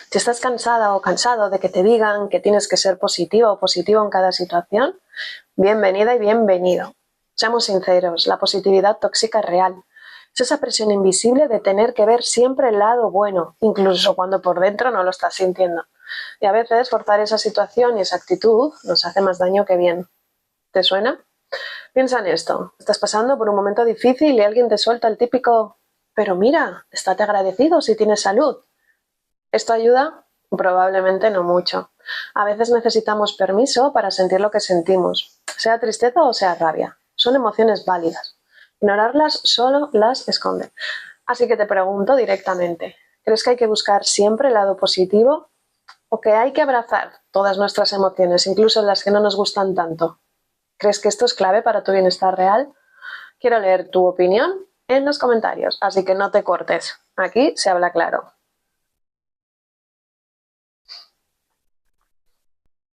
Si estás cansada o cansado de que te digan que tienes que ser positiva o positivo en cada situación, bienvenida y bienvenido. Seamos sinceros, la positividad tóxica es real. Es esa presión invisible de tener que ver siempre el lado bueno, incluso cuando por dentro no lo estás sintiendo. Y a veces forzar esa situación y esa actitud nos hace más daño que bien. ¿Te suena? Piensa en esto. Estás pasando por un momento difícil y alguien te suelta el típico «pero mira, estate agradecido si tienes salud». ¿Esto ayuda? Probablemente no mucho. A veces necesitamos permiso para sentir lo que sentimos, sea tristeza o sea rabia. Son emociones válidas. Ignorarlas solo las esconde. Así que te pregunto directamente, ¿crees que hay que buscar siempre el lado positivo o que hay que abrazar todas nuestras emociones, incluso las que no nos gustan tanto? ¿Crees que esto es clave para tu bienestar real? Quiero leer tu opinión en los comentarios, así que no te cortes. Aquí se habla claro.